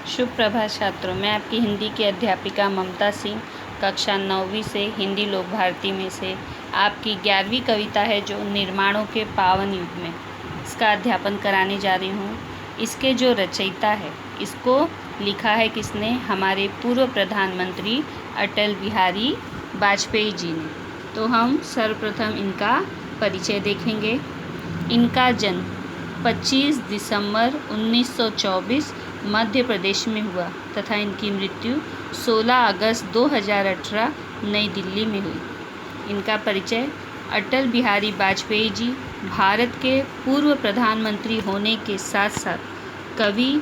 शुभ प्रभात छात्रों, मैं आपकी हिंदी की अध्यापिका ममता सिंह कक्षा 9वीं से हिंदी लोक भारती में से आपकी 11वीं कविता है जो निर्माणों के पावन युग में, इसका अध्यापन कराने जा रही हूँ। इसके जो रचयिता है, इसको लिखा है किसने? हमारे पूर्व प्रधानमंत्री अटल बिहारी वाजपेयी जी ने। तो हम सर्वप्रथम इनका परिचय देखेंगे। इनका जन्म 25 दिसंबर 1924 मध्य प्रदेश में हुआ तथा इनकी मृत्यु 16 अगस्त 2018 नई दिल्ली में हुई। इनका परिचय: अटल बिहारी वाजपेयी जी भारत के पूर्व प्रधानमंत्री होने के साथ साथ कवि,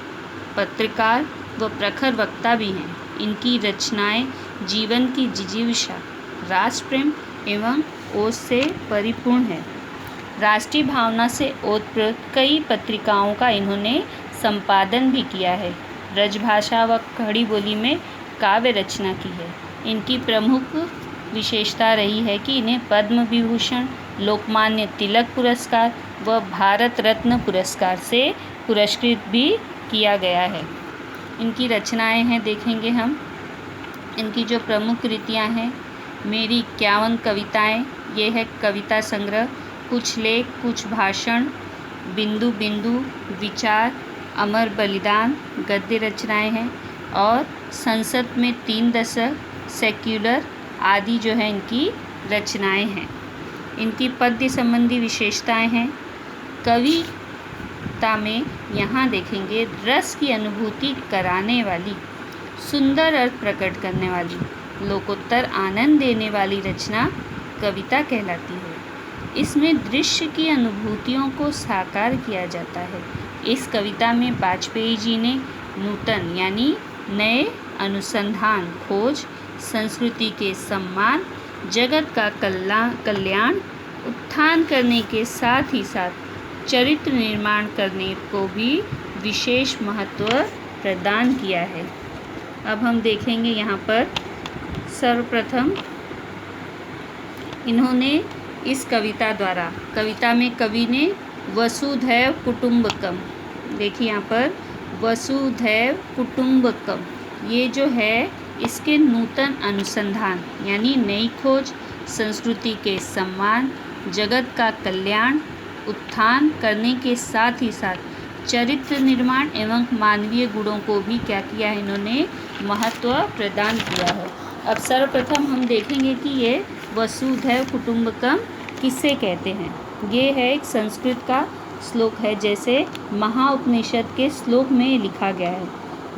पत्रकार व प्रखर वक्ता भी हैं। इनकी रचनाएं जीवन की जिजीविषा, राष्ट्र प्रेम एवं ओज से परिपूर्ण है। राष्ट्रीय भावना से ओतप्रोत कई पत्रिकाओं का इन्होंने संपादन भी किया है। ब्रजभाषा व खड़ी बोली में काव्य रचना की है। इनकी प्रमुख विशेषता रही है कि इन्हें पद्म विभूषण, लोकमान्य तिलक पुरस्कार व भारत रत्न पुरस्कार से पुरस्कृत भी किया गया है। इनकी रचनाएं हैं, देखेंगे हम। इनकी जो प्रमुख कृतियां हैं: मेरी 51 कविताएं, ये है कविता संग्रह। कुछ लेख, कुछ भाषण, बिंदु बिंदु, विचार, अमर बलिदान, गद्य रचनाएं हैं। और संसद में 3 दशक, सेक्युलर आदि जो है इनकी रचनाएं हैं। इनकी पद्य संबंधी विशेषताएं हैं। कविता में यहाँ देखेंगे रस की अनुभूति कराने वाली, सुंदर अर्थ प्रकट करने वाली, लोकोत्तर आनंद देने वाली रचना कविता कहलाती है। इसमें दृश्य की अनुभूतियों को साकार किया जाता है। इस कविता में वाजपेयी जी ने नूतन यानी नए अनुसंधान, खोज, संस्कृति के सम्मान, जगत का कल्याण, उत्थान करने के साथ ही साथ चरित्र निर्माण करने को भी विशेष महत्व प्रदान किया है। अब हम देखेंगे यहाँ पर सर्वप्रथम इन्होंने इस कविता द्वारा, कविता में कवि ने वसुधैव कुटुंबकम, देखिए यहाँ पर वसुधैव कुटुंबकम, ये जो है इसके नूतन अनुसंधान यानी नई खोज, संस्कृति के सम्मान, जगत का कल्याण, उत्थान करने के साथ ही साथ चरित्र निर्माण एवं मानवीय गुणों को भी क्या किया है, इन्होंने महत्व प्रदान किया है। अब सर्वप्रथम हम देखेंगे कि ये वसुधैव कुटुंबकम किसे कहते हैं। ये है एक संस्कृत का श्लोक है, जैसे महाउपनिषद के श्लोक में लिखा गया है।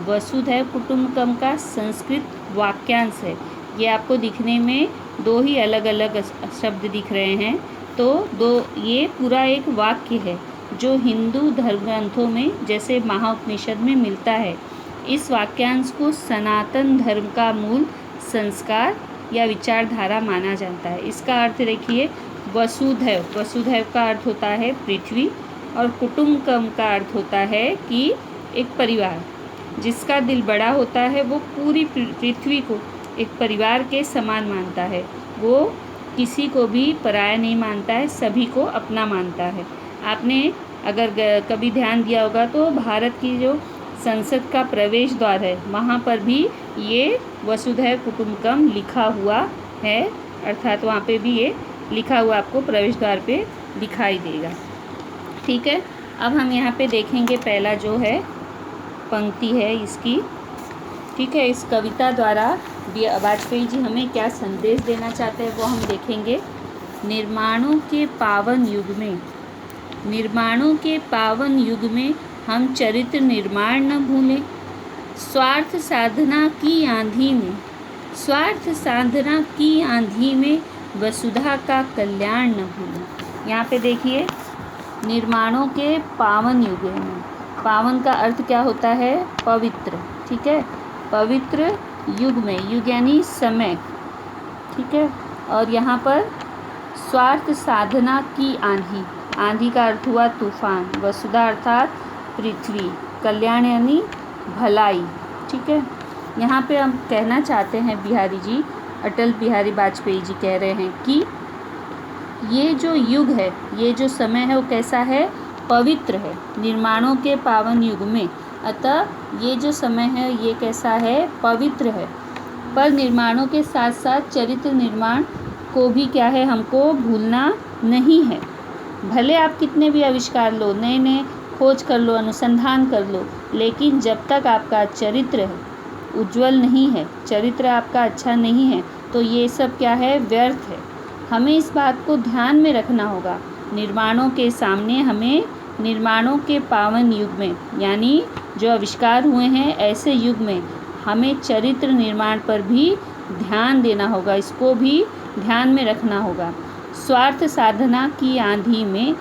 वसुधैव कुटुंबकम का संस्कृत वाक्यांश है। ये आपको दिखने में 2 ही अलग अलग शब्द दिख रहे हैं, तो ये पूरा एक वाक्य है जो हिंदू धर्म ग्रंथों में जैसे महाउपनिषद में मिलता है। इस वाक्यांश को सनातन धर्म का मूल संस्कार या विचारधारा माना जाता है। इसका अर्थ देखिए, वसुधैव, वसुधैव का अर्थ होता है पृथ्वी, और कुटुंबकम का अर्थ होता है कि एक परिवार। जिसका दिल बड़ा होता है वो पूरी पृथ्वी को एक परिवार के समान मानता है। वो किसी को भी पराया नहीं मानता है, सभी को अपना मानता है। आपने अगर कभी ध्यान दिया होगा तो भारत की जो संसद का प्रवेश द्वार है, वहाँ पर भी ये वसुधैव कुटुंबकम लिखा हुआ है, अर्थात वहाँ पे भी ये लिखा हुआ आपको प्रवेश द्वार पे दिखाई देगा। ठीक है, अब हम यहाँ पे देखेंगे पहला जो है पंक्ति है इसकी। ठीक है, इस कविता द्वारा वाजपेयी जी हमें क्या संदेश देना चाहते हैं वो हम देखेंगे। निर्माणों के पावन युग में, निर्माणों के पावन युग में हम चरित्र निर्माण न भूलें। स्वार्थ साधना की आंधी में, स्वार्थ साधना की आंधी में वसुधा का कल्याण न भूलें। यहाँ पे देखिए, निर्माणों के पावन युग में, पावन का अर्थ क्या होता है? पवित्र। ठीक है, पवित्र युग में, युग यानी समय। ठीक है, और यहाँ पर स्वार्थ साधना की आंधी, आंधी का अर्थ हुआ तूफान, वसुधा अर्थात पृथ्वी, कल्याण यानी भलाई। ठीक है, यहाँ पे हम कहना चाहते हैं बिहारी जी, अटल बिहारी वाजपेयी जी कह रहे हैं कि ये जो युग है, ये जो समय है वो कैसा है? पवित्र है। निर्माणों के पावन युग में अतः ये जो समय है ये कैसा है, पवित्र है। पर निर्माणों के साथ साथ चरित्र निर्माण को भी क्या है, हमको भूलना नहीं है। भले आप कितने भी आविष्कार लो, नए नए खोज कर लो, अनुसंधान कर लो, लेकिन जब तक आपका चरित्र है उज्जवल नहीं है, चरित्र आपका अच्छा नहीं है, तो ये सब क्या है, व्यर्थ है। हमें इस बात को ध्यान में रखना होगा। निर्माणों के सामने हमें, निर्माणों के पावन युग में, यानी जो आविष्कार हुए हैं ऐसे युग में, हमें चरित्र निर्माण पर भी ध्यान देना होगा, इसको भी ध्यान में रखना होगा। स्वार्थ साधना की आंधी में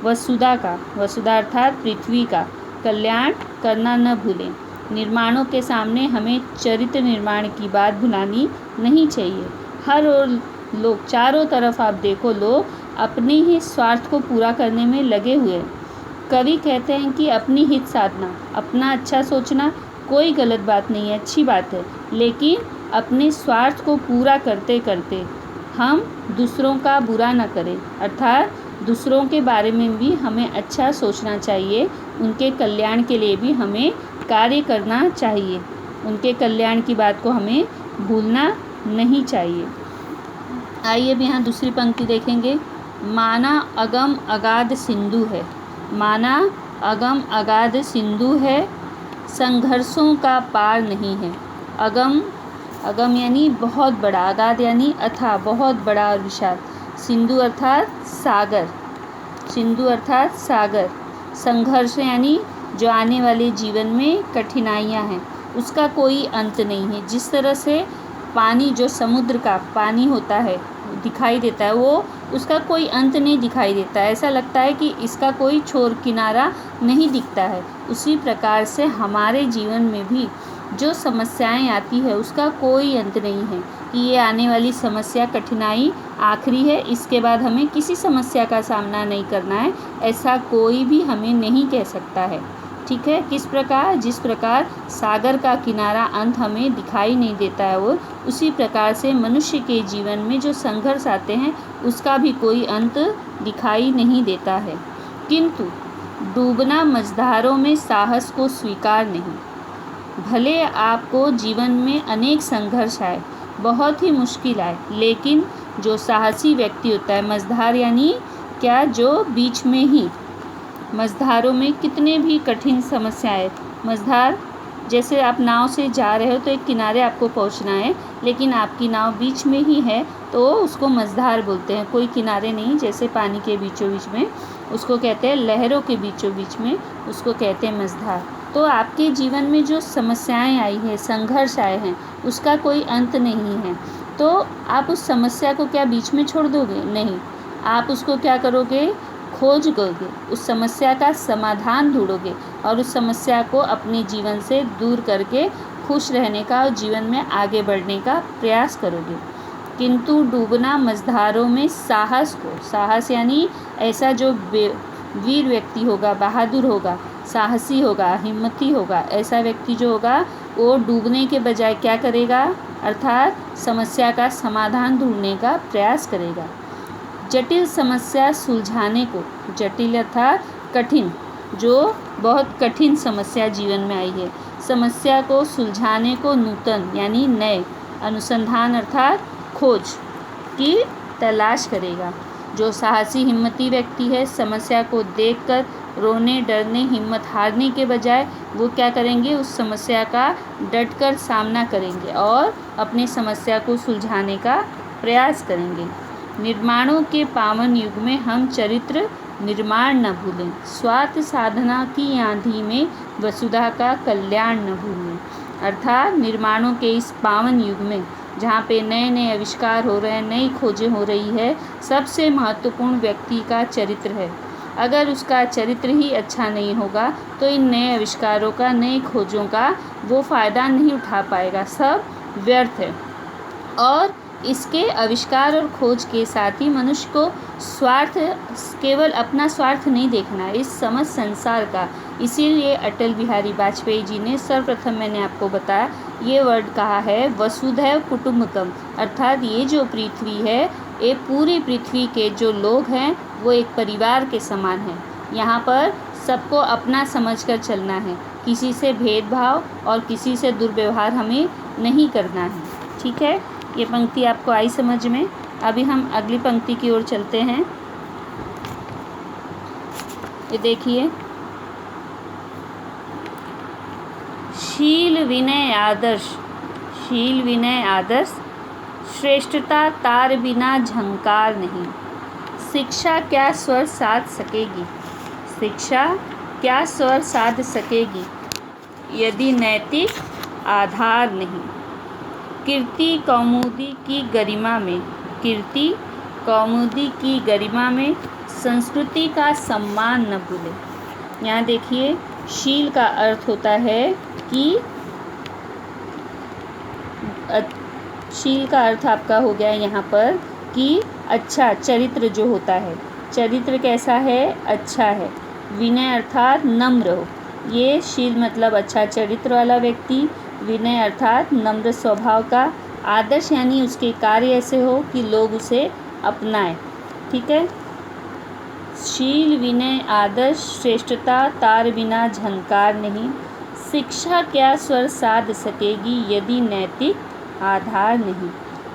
वसुधा अर्थात पृथ्वी का कल्याण करना न भूलें। निर्माणों के सामने हमें चरित्र निर्माण की बात भुलानी नहीं चाहिए। हर ओर लोग, चारों तरफ आप देखो, लोग अपने ही स्वार्थ को पूरा करने में लगे हुए हैं। कवि कहते हैं कि अपनी हित साधना, अपना अच्छा सोचना कोई गलत बात नहीं है, अच्छी बात है, लेकिन अपने स्वार्थ को पूरा करते करते हम दूसरों का बुरा न करें, अर्थात दूसरों के बारे में भी हमें अच्छा सोचना चाहिए, उनके कल्याण के लिए भी हमें कार्य करना चाहिए, उनके कल्याण की बात को हमें भूलना नहीं चाहिए। आइए अब यहाँ दूसरी पंक्ति देखेंगे। माना अगम अगाध सिंधु है, माना अगम अगाध सिंधु है, संघर्षों का पार नहीं है। अगम, अगम यानी बहुत बड़ा, अगाध यानी अथाह, बहुत बड़ा और विशाल, सिंधु अर्थात सागर, सिंधु अर्थात सागर। संघर्ष यानी जो आने वाले जीवन में कठिनाइयाँ हैं उसका कोई अंत नहीं है। जिस तरह से पानी, जो समुद्र का पानी होता है, दिखाई देता है, वो उसका कोई अंत नहीं दिखाई देता है, ऐसा लगता है कि इसका कोई छोर किनारा नहीं दिखता है। उसी प्रकार से हमारे जीवन में भी जो समस्याएं आती है उसका कोई अंत नहीं है कि ये आने वाली समस्या, कठिनाई आखिरी है, इसके बाद हमें किसी समस्या का सामना नहीं करना है, ऐसा कोई भी हमें नहीं कह सकता है। ठीक है, किस प्रकार, जिस प्रकार सागर का किनारा अंत हमें दिखाई नहीं देता है, वो उसी प्रकार से मनुष्य के जीवन में जो संघर्ष आते हैं उसका भी कोई अंत दिखाई नहीं देता है। किंतु डूबना मझधारों में साहस को स्वीकार नहीं। भले आपको जीवन में अनेक संघर्ष आए, बहुत ही मुश्किल आए, लेकिन जो साहसी व्यक्ति होता है, मझधार यानी क्या, जो बीच में ही, मझधारों में कितने भी कठिन समस्याएं, मझधार जैसे आप नाव से जा रहे हो तो एक किनारे आपको पहुंचना है, लेकिन आपकी नाव बीच में ही है तो उसको मझधार बोलते हैं। कोई किनारे नहीं, जैसे पानी के बीचों बीच में, उसको कहते हैं लहरों के बीचों बीच में, उसको कहते हैं मझधार। तो आपके जीवन में जो समस्याएं आई हैं, संघर्ष आए हैं, उसका कोई अंत नहीं है, तो आप उस समस्या को क्या बीच में छोड़ दोगे? नहीं, आप उसको क्या करोगे? खोज करोगे, उस समस्या का समाधान ढूंढोगे और उस समस्या को अपने जीवन से दूर करके खुश रहने का और जीवन में आगे बढ़ने का प्रयास करोगे। किंतु डूबना मझधारों में साहस को, साहस यानी ऐसा जो वीर व्यक्ति होगा, बहादुर होगा, साहसी होगा, हिम्मती होगा, ऐसा व्यक्ति जो होगा वो डूबने के बजाय क्या करेगा? अर्थात समस्या का समाधान ढूंढने का प्रयास करेगा। जटिल समस्या सुलझाने को, जटिल अर्थात कठिन, जो बहुत कठिन समस्या जीवन में आई है, समस्या को सुलझाने को नूतन यानी नए, अनुसंधान अर्थात खोज की तलाश करेगा। जो साहसी हिम्मती व्यक्ति है, समस्या को देखकर रोने, डरने, हिम्मत हारने के बजाय वो क्या करेंगे? उस समस्या का डटकर सामना करेंगे और अपनी समस्या को सुलझाने का प्रयास करेंगे। निर्माणों के पावन युग में हम चरित्र निर्माण न भूलें, स्वार्थ साधना की आंधी में वसुधा का कल्याण न भूलें। अर्थात निर्माणों के इस पावन युग में जहाँ पे नए नए आविष्कार हो रहे हैं, नई खोजें हो रही है, सबसे महत्वपूर्ण व्यक्ति का चरित्र है। अगर उसका चरित्र ही अच्छा नहीं होगा तो इन नए आविष्कारों का, नई खोजों का वो फ़ायदा नहीं उठा पाएगा, सब व्यर्थ है। और इसके आविष्कार और खोज के साथ ही मनुष्य को स्वार्थ, केवल अपना स्वार्थ नहीं देखना है, इस समस्त संसार का। इसीलिए अटल बिहारी वाजपेयी जी ने सर्वप्रथम, मैंने आपको बताया, ये वर्ड कहा है वसुधैव कुटुम्बकम, अर्थात ये जो पृथ्वी है, ये पूरी पृथ्वी के जो लोग हैं वो एक परिवार के समान हैं। यहाँ पर सबको अपना समझकर चलना है, किसी से भेदभाव और किसी से दुर्व्यवहार हमें नहीं करना है। ठीक है, ये पंक्ति आपको आई समझ में। अभी हम अगली पंक्ति की ओर चलते हैं। ये देखिए, शील विनय आदर्श, शील विनय आदर्श, श्रेष्ठता तार बिना झंकार नहीं। शिक्षा क्या स्वर साध सकेगी, शिक्षा क्या स्वर साध सकेगी यदि नैतिक आधार नहीं। कीर्ति कौमुदी की गरिमा में, कीर्ति कौमुदी की गरिमा में संस्कृति का सम्मान न भूले। यहाँ देखिए, शील का अर्थ होता है कि शील का अर्थ आपका हो गया यहाँ पर कि अच्छा चरित्र जो होता है, चरित्र कैसा है, अच्छा है। विनय अर्थात नम्र हो, ये शील मतलब अच्छा चरित्र वाला व्यक्ति, विनय अर्थात नम्र स्वभाव का, आदर्श यानी उसके कार्य ऐसे हो कि लोग उसे अपनाएं। ठीक है, शील विनय आदर्श, श्रेष्ठता तार बिना झंकार नहीं। शिक्षा क्या स्वर साध सकेगी यदि नैतिक आधार नहीं।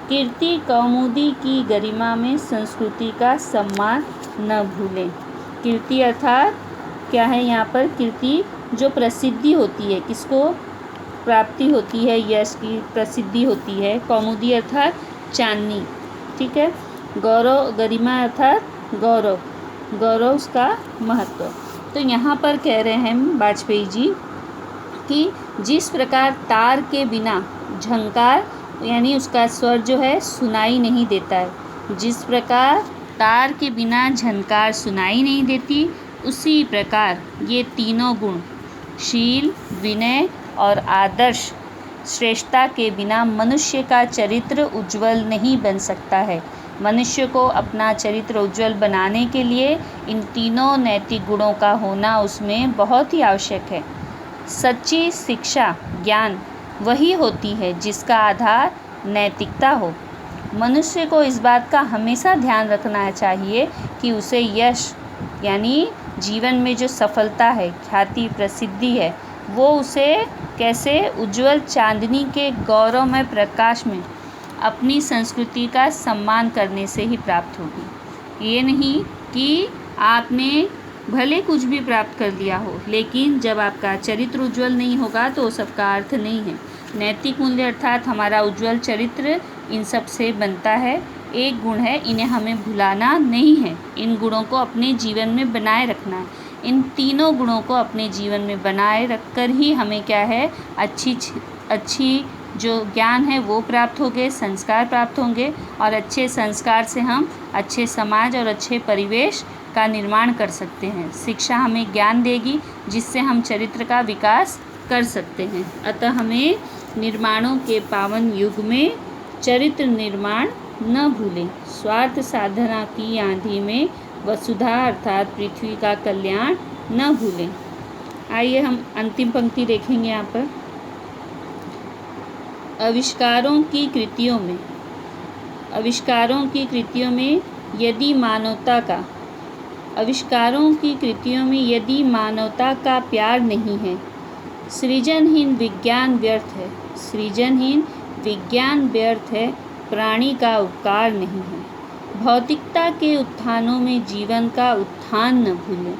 कीर्ति कौमुदी की गरिमा में संस्कृति का सम्मान न भूलें। कीर्ति अर्थात क्या है यहाँ पर, कीर्ति जो प्रसिद्धि होती है, किसको प्राप्ति होती है, यश की प्रसिद्धि होती है। कौमुदी अर्थात चांदनी। ठीक है, गौरव, गरिमा अर्थात गौरव, गौरव उसका महत्व। तो यहाँ पर कह रहे हैं वाजपेयी जी कि जिस प्रकार तार के बिना झंकार यानी उसका स्वर जो है सुनाई नहीं देता है, जिस प्रकार तार के बिना झनकार सुनाई नहीं देती, उसी प्रकार ये तीनों गुण शील, विनय और आदर्श, श्रेष्ठता के बिना मनुष्य का चरित्र उज्ज्वल नहीं बन सकता है। मनुष्य को अपना चरित्र उज्ज्वल बनाने के लिए इन तीनों नैतिक गुणों का होना उसमें बहुत ही आवश्यक है। सच्ची शिक्षा, ज्ञान वही होती है जिसका आधार नैतिकता हो। मनुष्य को इस बात का हमेशा ध्यान रखना चाहिए कि उसे यश यानी जीवन में जो सफलता है, ख्याति, प्रसिद्धि है, वो उसे कैसे उज्ज्वल चांदनी के गौरवमय प्रकाश में अपनी संस्कृति का सम्मान करने से ही प्राप्त होगी। ये नहीं कि आपने भले कुछ भी प्राप्त कर लिया हो, लेकिन जब आपका चरित्र उज्ज्वल नहीं होगा तो सबका अर्थ नहीं है। नैतिक मूल्य अर्थात हमारा उज्ज्वल चरित्र इन सब से बनता है। एक गुण है, इन्हें हमें भुलाना नहीं है, इन गुणों को अपने जीवन में बनाए रखना है। इन तीनों गुणों को अपने जीवन में बनाए रखकर ही हमें क्या है, अच्छी जो ज्ञान है वो प्राप्त होंगे, संस्कार प्राप्त होंगे, और अच्छे संस्कार से हम अच्छे समाज और अच्छे परिवेश का निर्माण कर सकते हैं। शिक्षा हमें ज्ञान देगी जिससे हम चरित्र का विकास कर सकते हैं। अतः हमें निर्माणों के पावन युग में चरित्र निर्माण न भूलें। स्वार्थ साधना की आंधी में वसुधा अर्थात पृथ्वी का कल्याण न भूलें। आइए हम अंतिम पंक्ति देखेंगे यहाँ पर। आविष्कारों की कृतियों में यदि मानवता का प्यार नहीं है, सृजनहीन विज्ञान व्यर्थ है, प्राणी का उपकार नहीं है। भौतिकता के उत्थानों में जीवन का उत्थान न भूलें।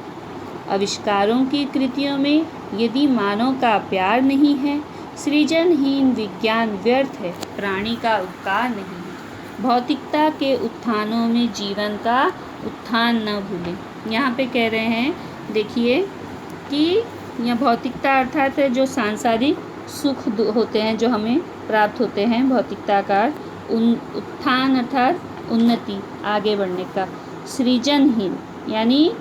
आविष्कारों की कृतियों में यदि मानव का प्यार नहीं है, सृजनहीन विज्ञान व्यर्थ है, प्राणी का उपकार नहीं है। भौतिकता के उत्थानों में जीवन का उत्थान न भूलें। यहाँ पे कह रहे हैं, देखिए कि यह भौतिकता अर्थात जो सांसारिक सुख होते हैं जो हमें प्राप्त होते हैं, भौतिकता का उत्थान अर्थात उन्नति, आगे बढ़ने का। सृजनहीन यानी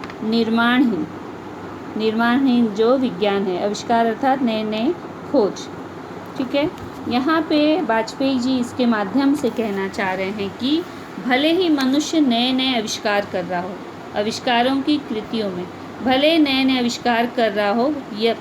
निर्माणहीन जो विज्ञान है। आविष्कार अर्थात नए नए खोज। ठीक है, यहाँ पे वाजपेयी जी इसके माध्यम से कहना चाह रहे हैं कि भले ही मनुष्य नए नए आविष्कार कर रहा हो, आविष्कारों की कृतियों में भले नए नए आविष्कार कर रहा हो,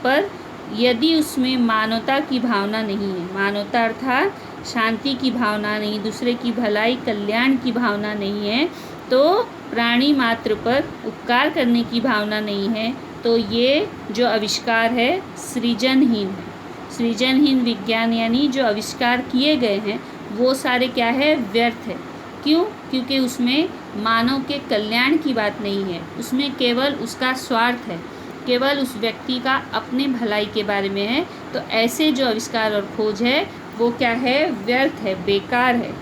पर यदि उसमें मानवता की भावना नहीं है, मानवता अर्थात शांति की भावना नहीं, दूसरे की भलाई कल्याण की भावना नहीं है, तो प्राणी मात्र पर उपकार करने की भावना नहीं है, तो तो ये जो आविष्कार है सृजनहीन है। सृजनहीन विज्ञान यानी जो आविष्कार किए गए हैं वो सारे क्या है, व्यर्थ है। क्यों? क्योंकि उसमें मानव के कल्याण की बात नहीं है, उसमें केवल उसका स्वार्थ है, केवल उस व्यक्ति का अपने भलाई के बारे में है। तो ऐसे जो आविष्कार और खोज है वो क्या है, व्यर्थ है, बेकार है।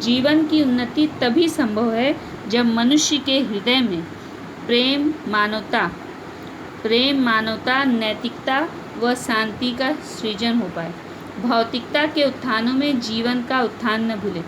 जीवन की उन्नति तभी संभव है जब मनुष्य के हृदय में प्रेम, मानवता, नैतिकता व शांति का सृजन हो पाए। भौतिकता के उत्थानों में जीवन का उत्थान न भूले।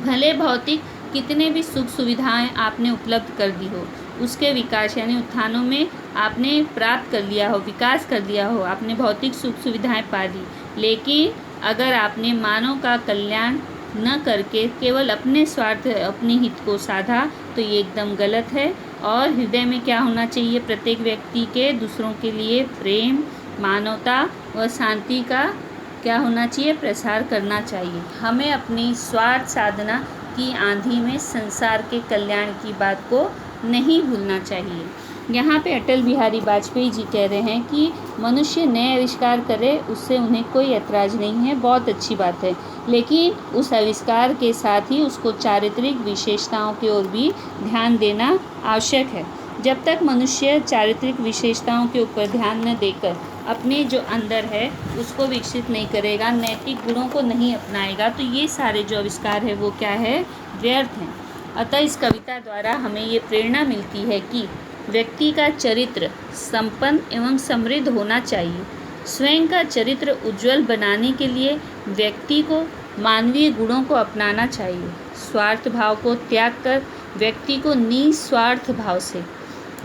भले भौतिक कितने भी सुख सुविधाएं आपने उपलब्ध कर दी हो, उसके विकास यानी उत्थानों में आपने प्राप्त कर लिया हो, विकास कर लिया हो, आपने भौतिक सुख सुविधाएं पा ली, लेकिन अगर आपने मानव का कल्याण न करके केवल अपने स्वार्थ, अपने हित को साधा, तो ये एकदम गलत है। और हृदय में क्या होना चाहिए, प्रत्येक व्यक्ति के दूसरों के लिए प्रेम, मानवता व शांति का क्या होना चाहिए, प्रसार करना चाहिए। हमें अपनी स्वार्थ साधना की आंधी में संसार के कल्याण की बात को नहीं भूलना चाहिए। यहाँ पे अटल बिहारी वाजपेयी जी कह रहे हैं कि मनुष्य नए आविष्कार करे, उससे उन्हें कोई ऐतराज़ नहीं है, बहुत अच्छी बात है, लेकिन उस आविष्कार के साथ ही उसको चारित्रिक विशेषताओं की ओर भी ध्यान देना आवश्यक है। जब तक मनुष्य चारित्रिक विशेषताओं के ऊपर ध्यान न देकर अपने जो अंदर है उसको विकसित नहीं करेगा, नैतिक गुणों को नहीं अपनाएगा, तो ये सारे जो आविष्कार है वो क्या है, व्यर्थ हैं। अतः इस कविता द्वारा हमें ये प्रेरणा मिलती है कि व्यक्ति का चरित्र संपन्न एवं समृद्ध होना चाहिए। स्वयं का चरित्र उज्जवल बनाने के लिए व्यक्ति को मानवीय गुणों को अपनाना चाहिए। स्वार्थ भाव को त्याग कर व्यक्ति को निस्वार्थ भाव से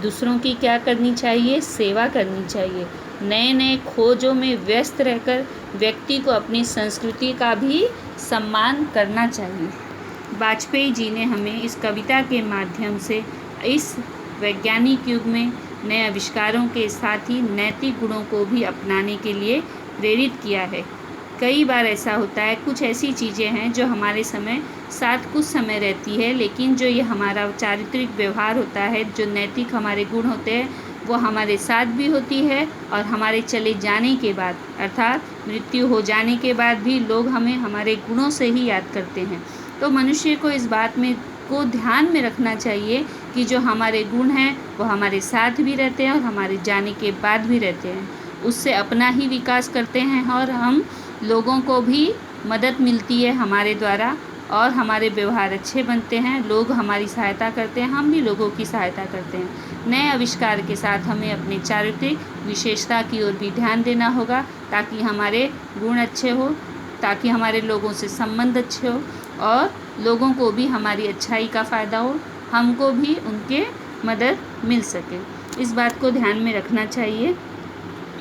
दूसरों की क्या करनी चाहिए, सेवा करनी चाहिए। नए नए खोजों में व्यस्त रहकर व्यक्ति को अपनी संस्कृति का भी सम्मान करना चाहिए। वाजपेयी जी ने हमें इस कविता के माध्यम से इस वैज्ञानिक युग में नए आविष्कारों के साथ ही नैतिक गुणों को भी अपनाने के लिए प्रेरित किया है। कई बार ऐसा होता है, कुछ ऐसी चीज़ें हैं जो हमारे साथ कुछ समय रहती है, लेकिन जो ये हमारा चारित्रिक व्यवहार होता है, जो नैतिक हमारे गुण होते हैं, वो हमारे साथ भी होती है और हमारे चले जाने के बाद अर्थात मृत्यु हो जाने के बाद भी लोग हमें हमारे गुणों से ही याद करते हैं। तो मनुष्य को इस बात को ध्यान में रखना चाहिए कि जो हमारे गुण हैं वो हमारे साथ भी रहते हैं और हमारे जाने के बाद भी रहते हैं। उससे अपना ही विकास करते हैं और हम लोगों को भी मदद मिलती है हमारे द्वारा और हमारे व्यवहार अच्छे बनते हैं, लोग हमारी सहायता करते हैं, हम भी लोगों की सहायता करते हैं। नए आविष्कार के साथ हमें अपने चारित्रिक विशेषता की ओर भी ध्यान देना होगा ताकि हमारे गुण अच्छे हो, ताकि हमारे लोगों से संबंध अच्छे हो और लोगों को भी हमारी अच्छाई का फ़ायदा हो, हमको भी उनके मदद मिल सके। इस बात को ध्यान में रखना चाहिए।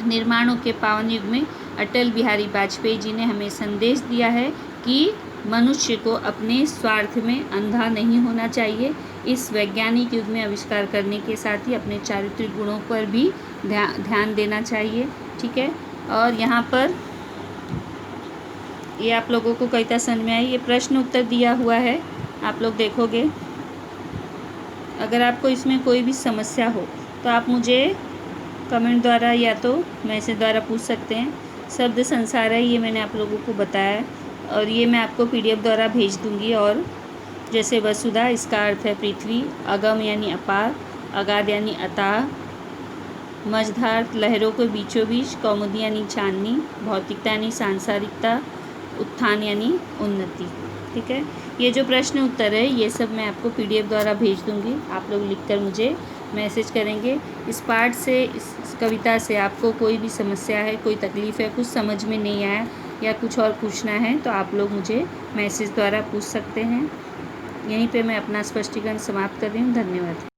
निर्माणों के पावन युग में अटल बिहारी वाजपेयी जी ने हमें संदेश दिया है कि मनुष्य को अपने स्वार्थ में अंधा नहीं होना चाहिए। इस वैज्ञानिक युग में आविष्कार करने के साथ ही अपने चारित्रिक गुणों पर भी ध्यान देना चाहिए। ठीक है, और यहाँ पर ये आप लोगों को कविता समझ में आई, ये प्रश्न उत्तर दिया हुआ है, आप लोग देखोगे। अगर आपको इसमें कोई भी समस्या हो तो आप मुझे कमेंट द्वारा या तो मैसेज द्वारा पूछ सकते हैं। शब्द संसार है, ये मैंने आप लोगों को बताया और ये मैं आपको PDF द्वारा भेज दूँगी। और जैसे वसुधा, इसका अर्थ है पृथ्वी, अगम यानी अपार, अगाध यानी अथाह, मझधार लहरों के बीचों बीच, कौमुदी यानी चांदनी, भौतिकता यानी सांसारिकता, उत्थान यानी उन्नति। ठीक है, ये जो प्रश्न उत्तर है ये सब मैं आपको PDF द्वारा भेज दूँगी, आप लोग लिखकर मुझे मैसेज करेंगे। इस पाठ से, इस कविता से आपको कोई भी समस्या है, कोई तकलीफ़ है, कुछ समझ में नहीं आया या कुछ और पूछना है तो आप लोग मुझे मैसेज द्वारा पूछ सकते हैं। यहीं पे मैं अपना स्पष्टीकरण समाप्त कर रही हूँ। धन्यवाद।